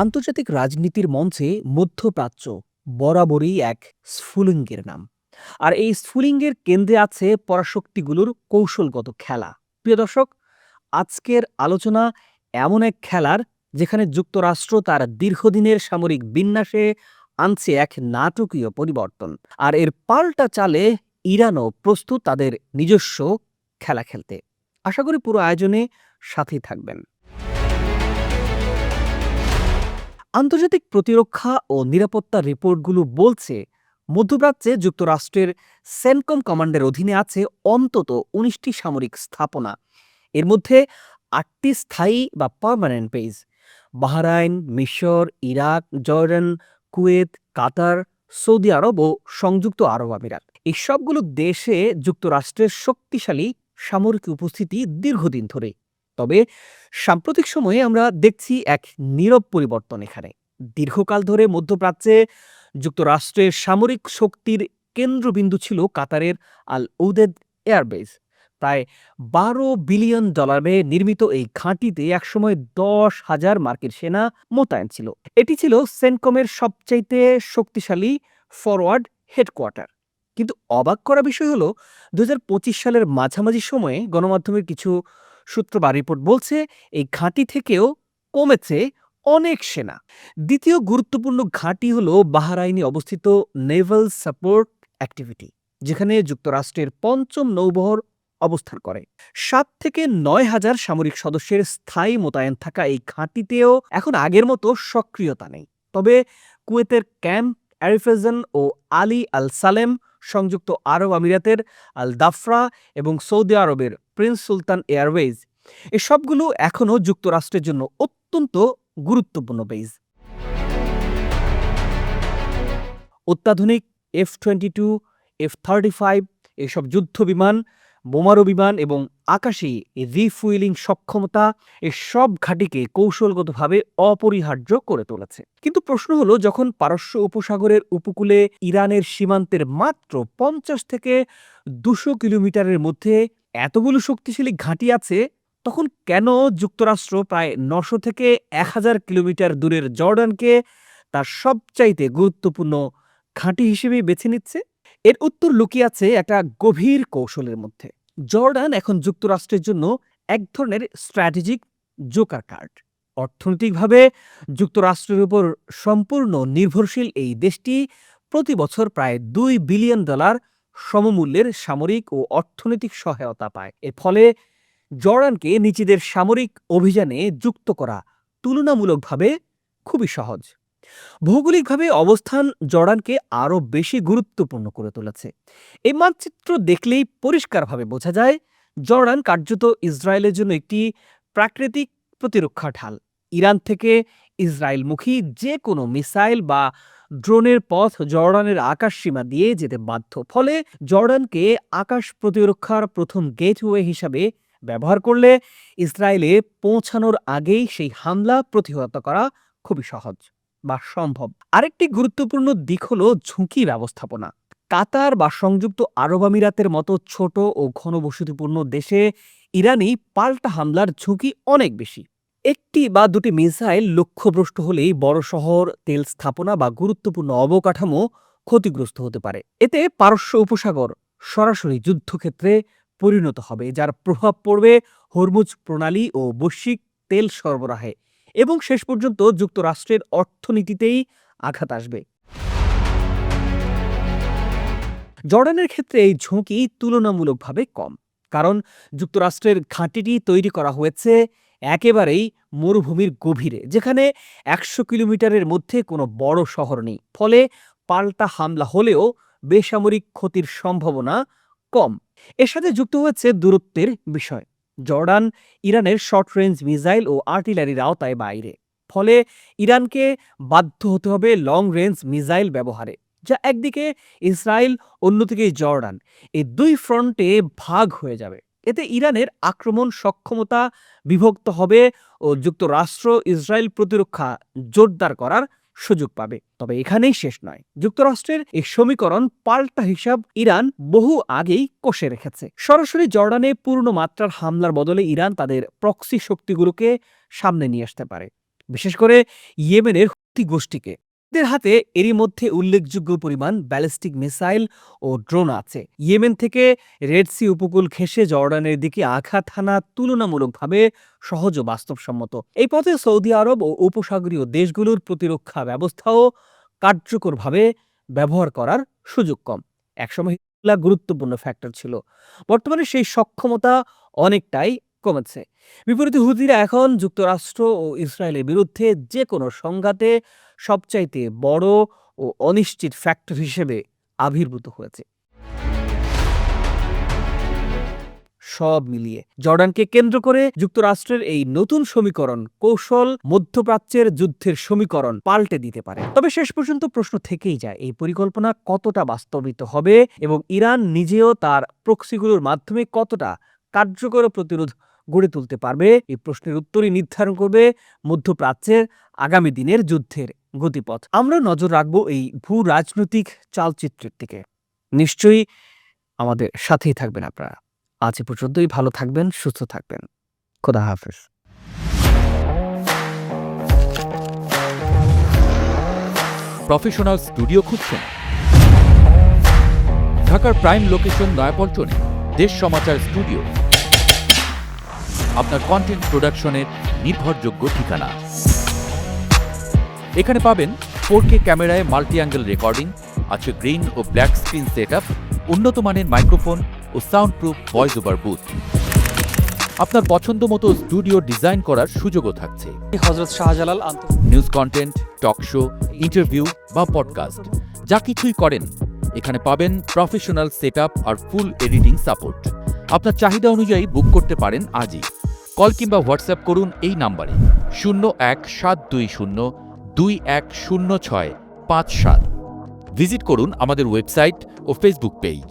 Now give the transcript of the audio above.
আন্তর্জাতিক রাজনীতির মঞ্চে মধ্যপ্রাচ্য বরাবরই এক স্ফুলিঙ্গের নাম। আর এই স্ফুলিঙ্গের কেন্দ্রে আছে পরাশক্তিগুলোর কৌশলগত খেলা। প্রিয় দর্শক, আজকের আলোচনা এমন এক খেলার যেখানে যুক্তরাষ্ট্র তার দীর্ঘদিনের সামরিক বিন্যাসে আনছে এক নাটকীয় পরিবর্তন। আর এর পাল্টা চালে ইরানও প্রস্তুত তাদের নিজস্ব খেলা খেলতে। আশা করি পুরো আয়োজনে সাথেই থাকবেন। আন্তর্জাতিক প্রতিরক্ষা ও নিরাপত্তা রিপোর্টগুলো বলছে মধ্যপ্রাচ্যে যুক্তরাষ্ট্রের সেনকম কমান্ডের অধীনে আছে অন্তত ১৯টি সামরিক স্থাপনা। এর মধ্যে ৮টি স্থায়ী বা পার্মানেন্ট বেজ। বাহরাইন, মিশর, ইরাক, জর্ডান, কুয়েত, কাতার, সৌদি আরব ও সংযুক্ত আরব আমিরাত, এই সবগুলো দেশে যুক্তরাষ্ট্রের শক্তিশালী সামরিক উপস্থিতি দীর্ঘদিন ধরে। তবে সাম্প্রতিক সময়ে আমরা দেখছি এক নীরব পরিবর্তন এখানে। দীর্ঘকাল ধরে মধ্যপ্রাচ্যে যুক্তরাষ্ট্রের সামরিক শক্তির কেন্দ্রবিন্দু ছিল কাতারের আল উদেদ এয়ারবেস। প্রায় $১২ বিলিয়ন নির্মিত এই ঘাঁটিতে একসময় ১০,০০০ মার্কিন সেনা মোতায়েন ছিল। এটি ছিল সেনকমের সবচাইতে শক্তিশালী ফরওয়ার্ড হেডকোয়ার্টার। কিন্তু অবাক করা বিষয় হলো ২০২৫ সালের মাঝামাঝি সময়ে গণমাধ্যমের কিছু সূত্র বা রিপোর্ট বলছে এই ঘাঁটি থেকেও কমেছে অনেক সেনা। দ্বিতীয় গুরুত্বপূর্ণ ঘাঁটি হলো বাহরাইনে অবস্থিত নেভাল সাপোর্ট অ্যাক্টিভিটি, যেখানে যুক্তরাষ্ট্রের পঞ্চম নৌবহর অবস্থান করে। ৭ থেকে ৯ হাজার সামরিক সদস্যের স্থায়ী মোতায়েন থাকা এই ঘাঁটিতেও এখন আগের মতো সক্রিয়তা নেই। তবে কুয়েতের ক্যাম্প অ্যারিফেজন ও আলী আল সালেম, সংযুক্ত আরব আমিরাতের আল দাফরা এবং সৌদি আরবের প্রিন্স সুলতান এয়ারওয়েজ, এসবগুলো এখনও যুক্তরাষ্ট্রের জন্য অত্যন্ত গুরুত্বপূর্ণ বেজ। অত্যাধুনিক F-22, F-35 এসব যুদ্ধ বিমান, বোমারু বিমান এবং আকাশী রিফুয়েলিং সক্ষমতা এসব ঘাঁটিকে কৌশলগতভাবে অপরিহার্য করে তুলেছে। কিন্তু প্রশ্ন হলো, যখন পারস্য উপসাগরের উপকূলে ইরানের সীমান্তের মাত্র ৫০ থেকে ২০০ কিলোমিটারের মধ্যে এতগুলো শক্তিশালী ঘাঁটি আছে, তখন কেন যুক্তরাষ্ট্র প্রায় ৯০০ থেকে ১,০০০ কিলোমিটার দূরের জর্ডানকে তার সবচাইতে গুরুত্বপূর্ণ ঘাঁটি হিসেবে বেছে নিচ্ছে? এর উত্তর লুকিয়ে আছে একটা গভীর কৌশলের মধ্যে। জর্ডান এখন যুক্তরাষ্ট্রের জন্য এক ধরনের স্ট্র্যাটেজিক জোকার কার্ড। অর্থনৈতিকভাবে যুক্তরাষ্ট্রের উপর সম্পূর্ণ নির্ভরশীল এই দেশটি প্রতি বছর প্রায় $২ বিলিয়ন সমমূল্যের সামরিক ও অর্থনৈতিক সহায়তা পায়। এর ফলে জর্ডানকে নিজেদের সামরিক অভিযানে যুক্ত করা তুলনামূলকভাবে খুবই সহজ। ভৌগোলিকভাবে অবস্থান জর্ডানকে আরও বেশি গুরুত্বপূর্ণ করে তুলেছে। এই মানচিত্র দেখলেই পরিষ্কারভাবে বোঝা যায় জর্ডান কার্যত ইসরায়েলের জন্য একটি প্রাকৃতিক প্রতিরক্ষা ঢাল। ইরান থেকে ইসরায়েলমুখী যে কোনো মিসাইল বা ড্রোনের পথ জর্ডানের আকাশ সীমা দিয়ে যেতে বাধ্য। ফলে জর্ডানকে আকাশ প্রতিরক্ষার প্রথম গেটওয়ে হিসাবে ব্যবহার করলে ইসরায়েলে পৌঁছানোর আগেই সেই হামলা প্রতিহত করা খুবই সহজ বা সম্ভব। আরেকটি গুরুত্বপূর্ণ দিক হলো ঝুঁকি ব্যবস্থাপনা। কাতার বা সংযুক্ত আরব আমিরাতের মতো ছোট ও ঘনবসতিপূর্ণ দেশে ইরানি পাল্টা হামলার ঝুঁকি অনেক বেশি। একটি বা দুটি মিসাইল লক্ষ্যভ্রষ্ট হলেই বড় শহর, তেল স্থাপনা বা গুরুত্বপূর্ণ অবকাঠামো ক্ষতিগ্রস্ত হতে পারে। এতে পারস্য উপসাগর সরাসরি যুদ্ধক্ষেত্রে পরিণত হবে, যার প্রভাব পড়বে হরমুজ প্রণালী ও বৈশ্বিক তেল সরবরাহে এবং শেষ পর্যন্ত যুক্তরাষ্ট্রের অর্থনীতিতেই আঘাত আসবে। জর্ডানের ক্ষেত্রে এই ঝুঁকি তুলনামূলকভাবে কম, কারণ যুক্তরাষ্ট্রের ঘাঁটিটি তৈরি করা হয়েছে একেবারেই মরুভূমির গভীরে, যেখানে ১০০ কিলোমিটারের মধ্যে কোনো বড় শহর নেই। ফলে পাল্টা হামলা হলেও বেসামরিক ক্ষতির সম্ভাবনা কম। এর সাথে যুক্ত হয়েছে দূরত্বের বিষয়। জর্ডান ইরানের শর্ট রেঞ্জ মিসাইল ও আর্টিলারির আওতায় বাইরে। ফলে ইরানকে বাধ্য হতে হবে লং রেঞ্জ মিসাইল ব্যবহারে, যা একদিকে ইসরায়েল, অন্যদিকে জর্ডান, এই দুই ফ্রন্টে ভাগ হয়ে যাবে। এতে ইরানের আক্রমণ সক্ষমতা বিভক্ত হবে ও যুক্তরাষ্ট্র ইসরায়েল প্রতিরক্ষা জোরদার করার সুযোগ পাবে। তবে এখানেই শেষ নয়। যুক্তরাষ্ট্রের এই সমীকরণ পাল্টা হিসাব ইরান বহু আগেই কষে রেখেছে। সরাসরি জর্ডানে পূর্ণ মাত্রার হামলার বদলে ইরান তাদের প্রক্সি শক্তিগুলোকে সামনে নিয়ে আসতে পারে। বিশেষ করে ইয়েমেনের হুথি গোষ্ঠীকে। এদের হাতে এরই মধ্যে উল্লেখযোগ্য পরিমাণ ব্যালিস্টিক মিসাইল ও ড্রোন আছে। ইয়েমেন থেকে রেড সি উপকূল ঘেঁষে জর্ডানের দিকে আঘাত হানা তুলনামূলকভাবে সহজ ও বাস্তবসম্মত। এই পথে সৌদি আরব ও উপসাগরীয় দেশগুলোর প্রতিরক্ষা ব্যবস্থাও কার্যকরভাবে ব্যবহার করার সুযোগ কম। একসময় হিজবুল্লাহ গুরুত্বপূর্ণ ফ্যাক্টর ছিল, বর্তমানে সেই সক্ষমতা অনেকটাই কমেছে। বিপরীতে হুথিরা এখন যুক্তরাষ্ট্র ও ইসরায়েলের বিরুদ্ধে যে কোনো সংঘাতে সবচাইতে বড় ও অনিশ্চিত ফ্যাক্টর হিসেবে আবির্ভূত হয়েছে। সব মিলিয়ে জর্ডানকে কেন্দ্র করে যুক্তরাষ্ট্রের এই নতুন সমীকরণ কৌশল মধ্যপ্রাচ্যের যুদ্ধের সমীকরণ পাল্টে দিতে পারে। তবে শেষ পর্যন্ত প্রশ্ন থেকেই যায়, এই পরিকল্পনা কতটা বাস্তবিত হবে এবং ইরান নিজেও তার প্রক্সিগুলোর মাধ্যমে কতটা কার্যকর প্রতিরোধ গড়ে তুলতে পারবে। এই প্রশ্নের উত্তরই নির্ধারণ করবে মধ্যপ্রাচ্যের আগামী দিনের যুদ্ধের গতিপথ। আমরা নজর রাখবো এই ভূ রাজনৈতিক চালচিত্রের দিকে। নিশ্চয়ই আমাদের সাথেই থাকবেন আপনারা। আজ এ পর্যন্তই। ভালো থাকবেন, সুস্থ থাকবেন। খোদা হাফেজ। প্রফেশনাল স্টুডিও খুঁজছেন? ঢাকার প্রাইম লোকেশন নয়াপল্টনে দেশ সমাচার স্টুডিও আপনার কন্টেন্ট প্রোডাকশনের নির্ভরযোগ্য ঠিকানা। এখানে পাবেন 4K ক্যামেরায় মাল্টি অ্যাঙ্গেল রেকর্ডিং, আছে গ্রিন ও ব্ল্যাক স্ক্রিন সেটআপ, উন্নত মানের মাইক্রোফোন ও sound proof voice over booth. আপনার পছন্দ মতো স্টুডিও ডিজাইন করার সুযোগও থাকছে। Hazrat Shahjalal news content, talk show, interview বা পডকাস্ট যা কিছুই করেন এখানে পাবেন প্রফেশনাল সেটআপ আর ফুল এডিটিং সাপোর্ট। আপনার চাহিদা অনুযায়ী বুক করতে পারেন আজই। কল কিংবা হোয়াটসঅ্যাপ করুন এই নাম্বারে 017202106557। ভিজিট করুন আমাদের ওয়েবসাইট ও ফেসবুক পেজ।